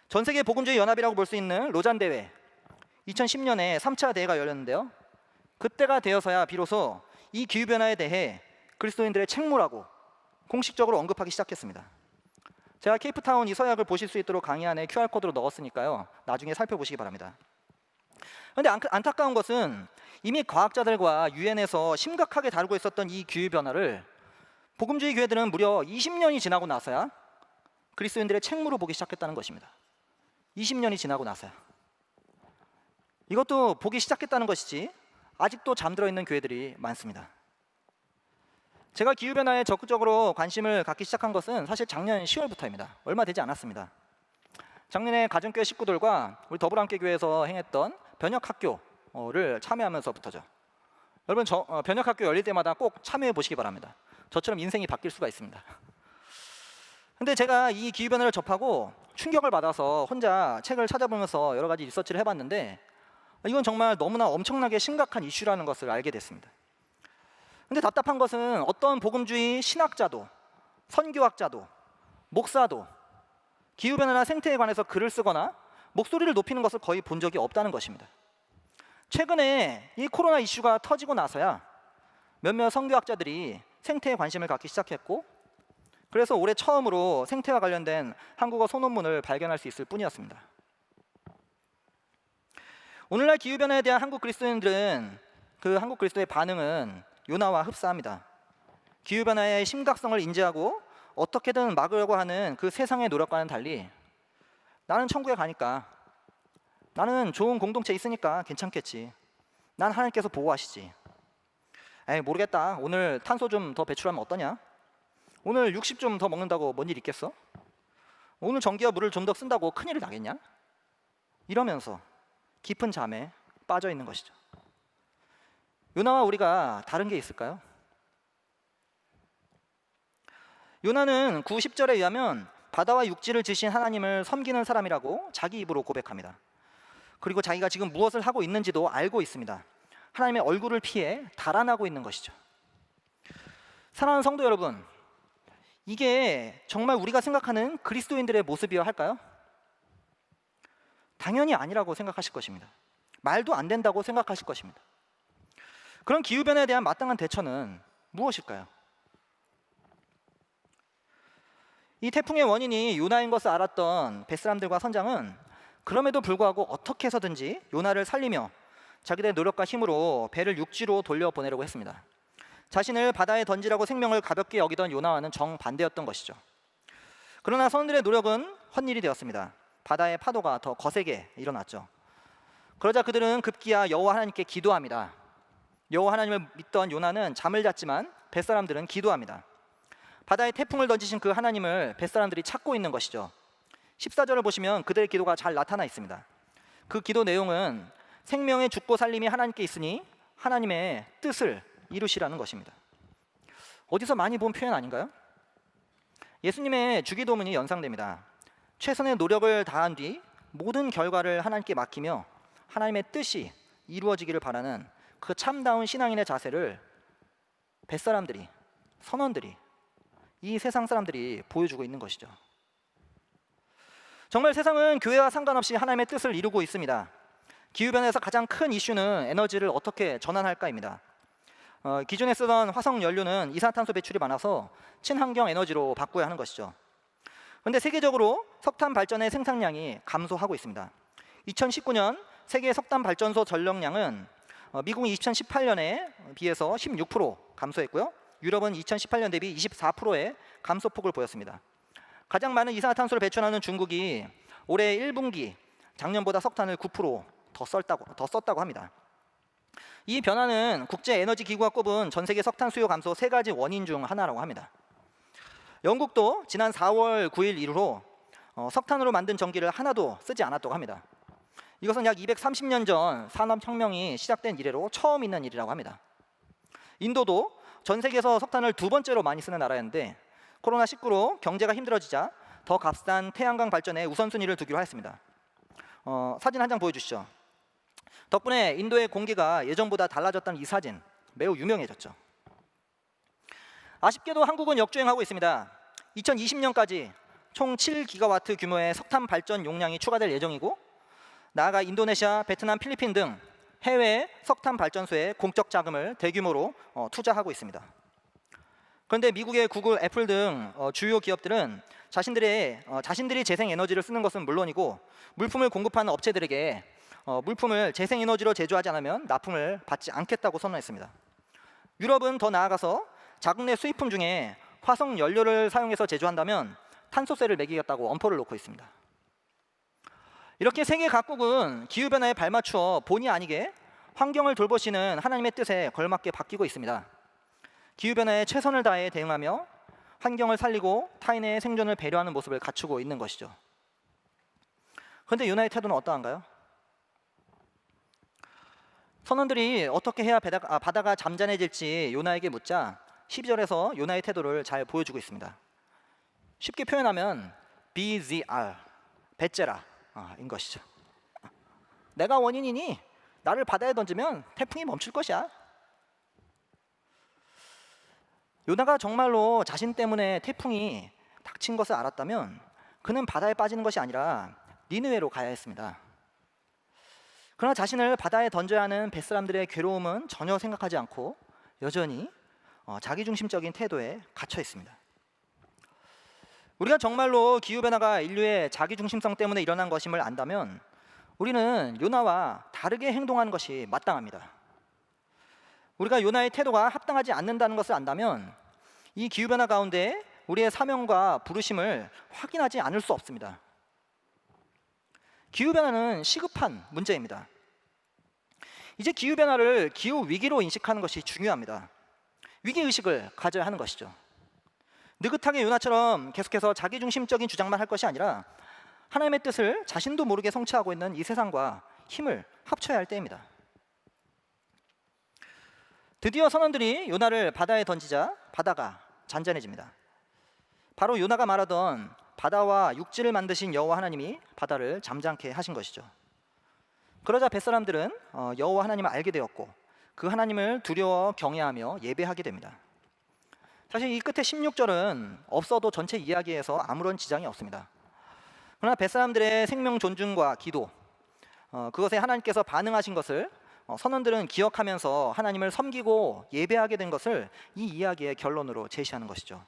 전 세계 복음주의 연합이라고 볼 수 있는 로잔 대회, 2010년에 3차 대회가 열렸는데요. 그때가 되어서야 비로소 이 기후변화에 대해 그리스도인들의 책무라고 공식적으로 언급하기 시작했습니다. 제가 케이프타운 이 서약을 보실 수 있도록 강의 안에 QR코드로 넣었으니까요. 나중에 살펴보시기 바랍니다. 그런데 안타까운 것은 이미 과학자들과 유엔에서 심각하게 다루고 있었던 이 기후변화를 복음주의 교회들은 무려 20년이 지나고 나서야 그리스도인들의 책무로 보기 시작했다는 것입니다. 20년이 지나고 나서야. 이것도 보기 시작했다는 것이지 아직도 잠들어 있는 교회들이 많습니다. 제가 기후변화에 적극적으로 관심을 갖기 시작한 것은 사실 작년 10월부터입니다. 얼마 되지 않았습니다. 작년에 가정교회 식구들과 우리 더불어함께교회에서 행했던 변혁학교를 참여하면서부터죠. 여러분 변혁학교 열릴 때마다 꼭 참여해 보시기 바랍니다. 저처럼 인생이 바뀔 수가 있습니다. 근데 제가 이 기후변화를 접하고 충격을 받아서 혼자 책을 찾아보면서 여러 가지 리서치를 해봤는데 이건 정말 너무나 엄청나게 심각한 이슈라는 것을 알게 됐습니다. 근데 답답한 것은 어떤 복음주의 신학자도, 선교학자도, 목사도 기후변화나 생태에 관해서 글을 쓰거나 목소리를 높이는 것을 거의 본 적이 없다는 것입니다. 최근에 이 코로나 이슈가 터지고 나서야 몇몇 선교학자들이 생태에 관심을 갖기 시작했고, 그래서 올해 처음으로 생태와 관련된 한국어 소논문을 발견할 수 있을 뿐이었습니다. 오늘날 기후변화에 대한 한국 그리스도인들은 그 한국 그리스도의 반응은 요나와 흡사합니다. 기후변화의 심각성을 인지하고 어떻게든 막으려고 하는 그 세상의 노력과는 달리 나는 천국에 가니까, 나는 좋은 공동체 있으니까 괜찮겠지, 난 하나님께서 보호하시지, 에이 모르겠다, 오늘 탄소 좀 더 배출하면 어떠냐, 오늘 60 좀 더 먹는다고 뭔 일 있겠어, 오늘 전기와 물을 좀 더 쓴다고 큰일이 나겠냐, 이러면서 깊은 잠에 빠져 있는 것이죠. 요나와 우리가 다른 게 있을까요? 요나는 9, 10절에 의하면 바다와 육지를 지신 하나님을 섬기는 사람이라고 자기 입으로 고백합니다. 그리고 자기가 지금 무엇을 하고 있는지도 알고 있습니다. 하나님의 얼굴을 피해 달아나고 있는 것이죠. 사랑하는 성도 여러분, 이게 정말 우리가 생각하는 그리스도인들의 모습이어야 할까요? 당연히 아니라고 생각하실 것입니다. 말도 안 된다고 생각하실 것입니다. 그런 기후변화에 대한 마땅한 대처는 무엇일까요? 이 태풍의 원인이 요나인 것을 알았던 벳사람들과 선장은 그럼에도 불구하고 어떻게 해서든지 요나를 살리며 자기들의 노력과 힘으로 배를 육지로 돌려보내려고 했습니다. 자신을 바다에 던지라고 생명을 가볍게 여기던 요나와는 정반대였던 것이죠. 그러나 선원들의 노력은 헛일이 되었습니다. 바다의 파도가 더 거세게 일어났죠. 그러자 그들은 급기야 여호와 하나님께 기도합니다. 여호와 하나님을 믿던 요나는 잠을 잤지만 벳사람들은 기도합니다. 바다에 태풍을 던지신 그 하나님을 벳사람들이 찾고 있는 것이죠. 14절을 보시면 그들의 기도가 잘 나타나 있습니다. 그 기도 내용은 생명의 죽고 살림이 하나님께 있으니 하나님의 뜻을 이루시라는 것입니다. 어디서 많이 본 표현 아닌가요? 예수님의 주기도문이 연상됩니다. 최선의 노력을 다한 뒤 모든 결과를 하나님께 맡기며 하나님의 뜻이 이루어지기를 바라는 그 참다운 신앙인의 자세를 벳사람들이, 선원들이, 이 세상 사람들이 보여주고 있는 것이죠. 정말 세상은 교회와 상관없이 하나님의 뜻을 이루고 있습니다. 기후변화에서 가장 큰 이슈는 에너지를 어떻게 전환할까입니다. 기존에 쓰던 화석 연료는 이산화탄소 배출이 많아서 친환경 에너지로 바꿔야 하는 것이죠. 그런데 세계적으로 석탄 발전의 생산량이 감소하고 있습니다. 2019년 세계 석탄 발전소 전력량은 미국이 2018년에 비해서 16% 감소했고요. 유럽은 2018년 대비 24%의 감소폭을 보였습니다. 가장 많은 이산화탄소를 배출하는 중국이 올해 1분기 작년보다 석탄을 9% 더 썼다고 합니다. 이 변화는 국제에너지기구가 꼽은 전 세계 석탄 수요 감소 3가지 원인 중 하나라고 합니다. 영국도 지난 4월 9일 이후로 석탄으로 만든 전기를 하나도 쓰지 않았다고 합니다. 이것은 약 230년 전 산업혁명이 시작된 이래로 처음 있는 일이라고 합니다. 인도도 전 세계에서 석탄을 2번째로 많이 쓰는 나라였는데 코로나19로 경제가 힘들어지자 더 값싼 태양광 발전에 우선순위를 두기로 했습니다. 사진 한 장 보여주시죠. 덕분에 인도의 공기가 예전보다 달라졌다는 이 사진 매우 유명해졌죠. 아쉽게도 한국은 역주행하고 있습니다. 2020년까지 총 7기가와트 규모의 석탄 발전 용량이 추가될 예정이고 나아가 인도네시아, 베트남, 필리핀 등 해외 석탄 발전소에 공적 자금을 대규모로 투자하고 있습니다. 그런데 미국의 구글, 애플 등 주요 기업들은 자신들이 재생 에너지를 쓰는 것은 물론이고 물품을 공급하는 업체들에게 물품을 재생 에너지로 제조하지 않으면 납품을 받지 않겠다고 선언했습니다. 유럽은 더 나아가서 자국 내 수입품 중에 화석 연료를 사용해서 제조한다면 탄소세를 매기겠다고 엄포를 놓고 있습니다. 이렇게 세계 각국은 기후변화에 발맞추어 본의 아니게 환경을 돌보시는 하나님의 뜻에 걸맞게 바뀌고 있습니다. 기후변화에 최선을 다해 대응하며 환경을 살리고 타인의 생존을 배려하는 모습을 갖추고 있는 것이죠. 그런데 요나의 태도는 어떠한가요? 선원들이 어떻게 해야 바다가 잠잠해질지 요나에게 묻자 12절에서 요나의 태도를 잘 보여주고 있습니다. 쉽게 표현하면 BZR, 배째라 인 것이죠. 내가 원인이니 나를 바다에 던지면 태풍이 멈출 것이야. 요나가 정말로 자신 때문에 태풍이 닥친 것을 알았다면 그는 바다에 빠지는 것이 아니라 니느웨로 가야 했습니다. 그러나 자신을 바다에 던져야 하는 벳사람들의 괴로움은 전혀 생각하지 않고 여전히 자기중심적인 태도에 갇혀 있습니다. 우리가 정말로 기후변화가 인류의 자기중심성 때문에 일어난 것임을 안다면 우리는 요나와 다르게 행동하는 것이 마땅합니다. 우리가 요나의 태도가 합당하지 않는다는 것을 안다면 이 기후변화 가운데 우리의 사명과 부르심을 확인하지 않을 수 없습니다. 기후변화는 시급한 문제입니다. 이제 기후변화를 기후위기로 인식하는 것이 중요합니다. 위기의식을 가져야 하는 것이죠. 느긋하게 요나처럼 계속해서 자기중심적인 주장만 할 것이 아니라 하나님의 뜻을 자신도 모르게 성취하고 있는 이 세상과 힘을 합쳐야 할 때입니다. 드디어 선원들이 요나를 바다에 던지자 바다가 잔잔해집니다. 바로 요나가 말하던 바다와 육지를 만드신 여호와 하나님이 바다를 잠잠케 하신 것이죠. 그러자 벳사람들은 여호와 하나님을 알게 되었고 그 하나님을 두려워 경외하며 예배하게 됩니다. 사실 이 끝에 16절은 없어도 전체 이야기에서 아무런 지장이 없습니다. 그러나 벳사람들의 생명 존중과 기도, 그것에 하나님께서 반응하신 것을 선원들은 기억하면서 하나님을 섬기고 예배하게 된 것을 이 이야기의 결론으로 제시하는 것이죠.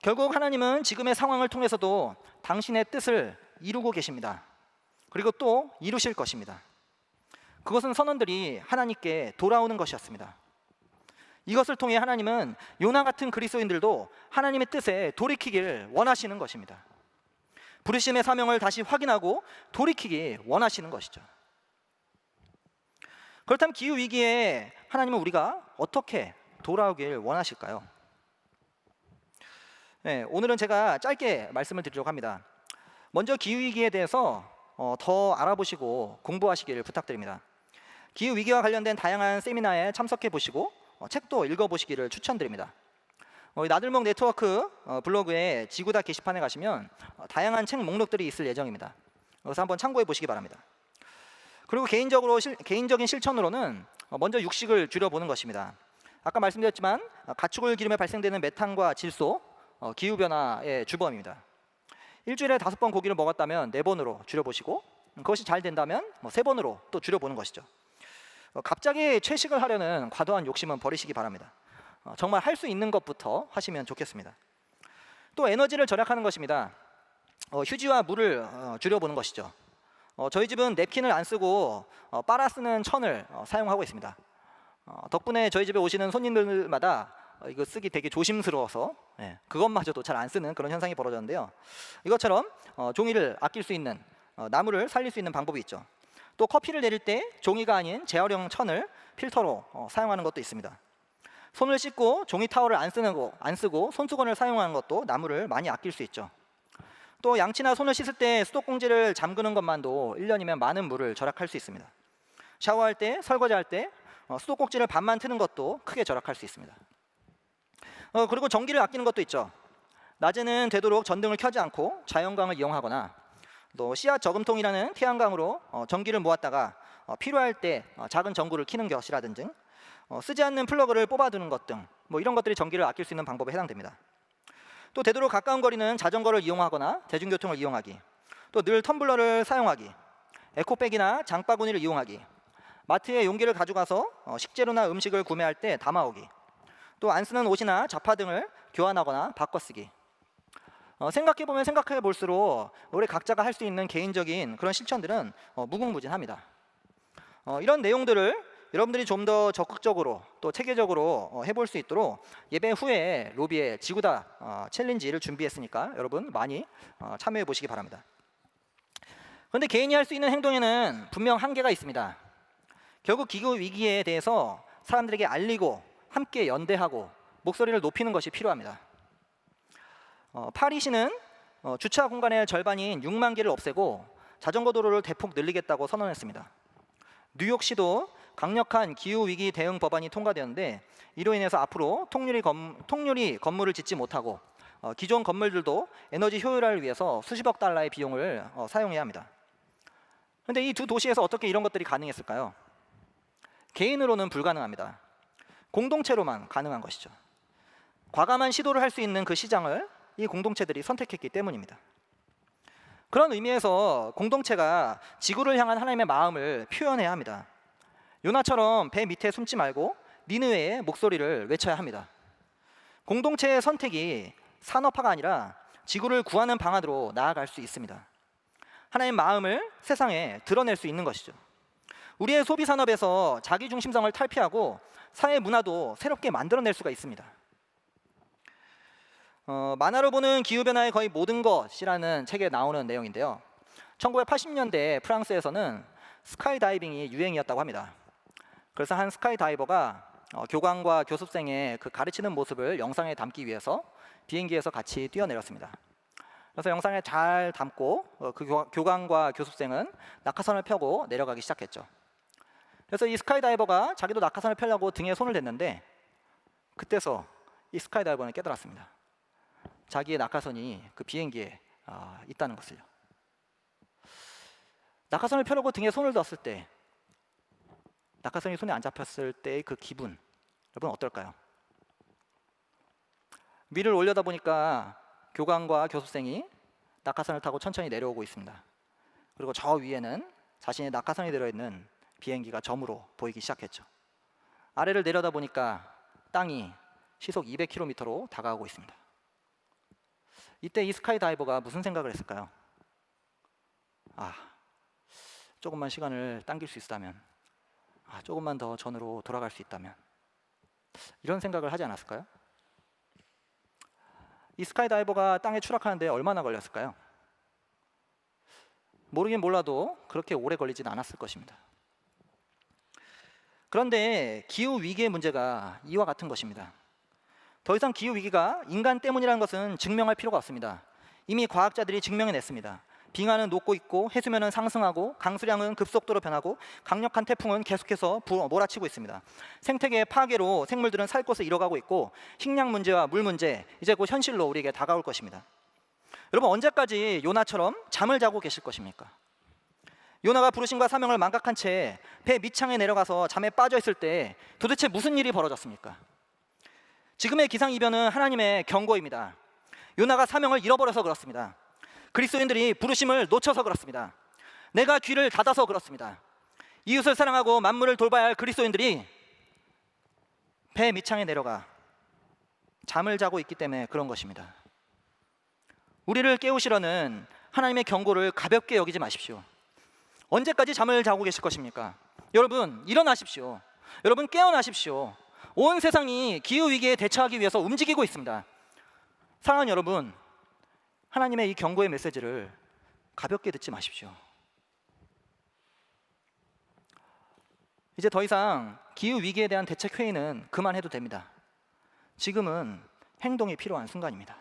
결국 하나님은 지금의 상황을 통해서도 당신의 뜻을 이루고 계십니다. 그리고 또 이루실 것입니다. 그것은 선원들이 하나님께 돌아오는 것이었습니다. 이것을 통해 하나님은 요나 같은 그리스도인들도 하나님의 뜻에 돌이키길 원하시는 것입니다. 부르심의 사명을 다시 확인하고 돌이키기 원하시는 것이죠. 그렇다면 기후위기에 하나님은 우리가 어떻게 돌아오길 원하실까요? 네, 오늘은 제가 짧게 말씀을 드리려고 합니다. 먼저 기후위기에 대해서 더 알아보시고 공부하시기를 부탁드립니다. 기후위기와 관련된 다양한 세미나에 참석해 보시고 책도 읽어보시기를 추천드립니다. 나들목 네트워크 블로그에 지구다 게시판에 가시면 다양한 책 목록들이 있을 예정입니다. 그래서 한번 참고해 보시기 바랍니다. 그리고 개인적인 실천으로는 먼저 육식을 줄여보는 것입니다. 아까 말씀드렸지만 가축을 기름에 발생되는 메탄과 질소, 기후변화의 주범입니다. 일주일에 5번 고기를 먹었다면 4번으로 줄여보시고 그것이 잘 된다면 3번으로 또 줄여보는 것이죠. 갑자기 채식을 하려는 과도한 욕심은 버리시기 바랍니다. 정말 할 수 있는 것부터 하시면 좋겠습니다. 또 에너지를 절약하는 것입니다. 휴지와 물을 줄여보는 것이죠. 저희 집은 냅킨을 안 쓰고 빨아 쓰는 천을 사용하고 있습니다. 덕분에 저희 집에 오시는 손님들마다 이거 쓰기 되게 조심스러워서 그것마저도 잘 안 쓰는 그런 현상이 벌어졌는데요. 이것처럼 종이를 아낄 수 있는, 나무를 살릴 수 있는 방법이 있죠. 또 커피를 내릴 때 종이가 아닌 재활용 천을 필터로 사용하는 것도 있습니다. 손을 씻고 종이 타월을 안 쓰고 손수건을 사용하는 것도 나무를 많이 아낄 수 있죠. 또 양치나 손을 씻을 때 수도꼭지를 잠그는 것만도 1년이면 많은 물을 절약할 수 있습니다. 샤워할 때, 설거지할 때 수도꼭지를 반만 트는 것도 크게 절약할 수 있습니다. 그리고 전기를 아끼는 것도 있죠. 낮에는 되도록 전등을 켜지 않고 자연광을 이용하거나 또 씨앗 저금통이라는 태양광으로 전기를 모았다가 필요할 때 작은 전구를 켜는 것이라든지 쓰지 않는 플러그를 뽑아두는 것 등 이런 것들이 전기를 아낄 수 있는 방법에 해당됩니다. 또 되도록 가까운 거리는 자전거를 이용하거나 대중교통을 이용하기, 또 늘 텀블러를 사용하기, 에코백이나 장바구니를 이용하기, 마트에 용기를 가져가서 식재료나 음식을 구매할 때 담아오기, 또 안 쓰는 옷이나 잡화 등을 교환하거나 바꿔쓰기. 생각해보면 생각해볼수록 우리 각자가 할 수 있는 개인적인 그런 실천들은 무궁무진합니다. 이런 내용들을 여러분들이 좀 더 적극적으로 또 체계적으로 해볼 수 있도록 예배 후에 로비에 지구다 챌린지를 준비했으니까 여러분 많이 참여해 보시기 바랍니다. 그런데 개인이 할 수 있는 행동에는 분명 한계가 있습니다. 결국 기후 위기에 대해서 사람들에게 알리고 함께 연대하고 목소리를 높이는 것이 필요합니다. 파리시는 주차 공간의 절반인 6만 개를 없애고 자전거 도로를 대폭 늘리겠다고 선언했습니다. 뉴욕시도 강력한 기후위기 대응 법안이 통과되었는데 이로 인해서 앞으로 통유리 건물을 짓지 못하고 기존 건물들도 에너지 효율화를 위해서 수십억 달러의 비용을 사용해야 합니다. 그런데 이 두 도시에서 어떻게 이런 것들이 가능했을까요? 개인으로는 불가능합니다. 공동체로만 가능한 것이죠. 과감한 시도를 할 수 있는 그 시장을 이 공동체들이 선택했기 때문입니다. 그런 의미에서 공동체가 지구를 향한 하나님의 마음을 표현해야 합니다. 요나처럼 배 밑에 숨지 말고 니느웨의 목소리를 외쳐야 합니다. 공동체의 선택이 산업화가 아니라 지구를 구하는 방안으로 나아갈 수 있습니다. 하나님의 마음을 세상에 드러낼 수 있는 것이죠. 우리의 소비 산업에서 자기 중심성을 탈피하고 사회 문화도 새롭게 만들어낼 수가 있습니다. 만화로 보는 기후변화의 거의 모든 것이라는 책에 나오는 내용인데요. 1980년대 프랑스에서는 스카이다이빙이 유행이었다고 합니다. 그래서 한 스카이다이버가 교관과 교습생의 그 가르치는 모습을 영상에 담기 위해서 비행기에서 같이 뛰어내렸습니다. 그래서 영상에 잘 담고 그 교관과 교습생은 낙하선을 펴고 내려가기 시작했죠. 그래서 이 스카이다이버가 자기도 낙하산을 펴려고 등에 손을 댔는데 그때서 이 스카이다이버는 깨달았습니다. 자기의 낙하선이 그 비행기에 있다는 것을요. 낙하선을 펴려고 등에 손을 뒀을 때, 낙하선이 손에 안 잡혔을 때의 그 기분, 여러분 어떨까요? 위를 올려다 보니까 교관과 교습생이 낙하산을 타고 천천히 내려오고 있습니다. 그리고 저 위에는 자신의 낙하산이 들어있는 비행기가 점으로 보이기 시작했죠. 아래를 내려다 보니까 땅이 시속 200km로 다가오고 있습니다. 이때 이 스카이다이버가 무슨 생각을 했을까요? 조금만 시간을 당길 수 있다면, 조금만 더 전으로 돌아갈 수 있다면, 이런 생각을 하지 않았을까요? 이 스카이다이버가 땅에 추락하는데 얼마나 걸렸을까요? 모르긴 몰라도 그렇게 오래 걸리진 않았을 것입니다. 그런데 기후 위기의 문제가 이와 같은 것입니다. 더 이상 기후 위기가 인간 때문이라는 것은 증명할 필요가 없습니다. 이미 과학자들이 증명해냈습니다. 빙하는 녹고 있고 해수면은 상승하고 강수량은 급속도로 변하고 강력한 태풍은 계속해서 몰아치고 있습니다. 생태계의 파괴로 생물들은 살 곳을 잃어가고 있고 식량 문제와 물 문제, 이제 곧 현실로 우리에게 다가올 것입니다. 여러분, 언제까지 요나처럼 잠을 자고 계실 것입니까? 요나가 부르심과 사명을 망각한 채 배 밑창에 내려가서 잠에 빠져 있을 때 도대체 무슨 일이 벌어졌습니까? 지금의 기상이변은 하나님의 경고입니다. 요나가 사명을 잃어버려서 그렇습니다. 그리스도인들이 부르심을 놓쳐서 그렇습니다. 내가 귀를 닫아서 그렇습니다. 이웃을 사랑하고 만물을 돌봐야 할 그리스도인들이 배 밑창에 내려가 잠을 자고 있기 때문에 그런 것입니다. 우리를 깨우시려는 하나님의 경고를 가볍게 여기지 마십시오. 언제까지 잠을 자고 계실 것입니까? 여러분, 일어나십시오. 여러분, 깨어나십시오. 온 세상이 기후위기에 대처하기 위해서 움직이고 있습니다. 사랑하는 여러분, 하나님의 이 경고의 메시지를 가볍게 듣지 마십시오. 이제 더 이상 기후위기에 대한 대책 회의는 그만해도 됩니다. 지금은 행동이 필요한 순간입니다.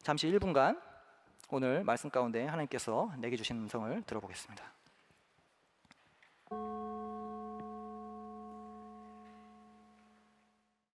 잠시 1분간 오늘 말씀 가운데 하나님께서 내게 주신 음성을 들어보겠습니다.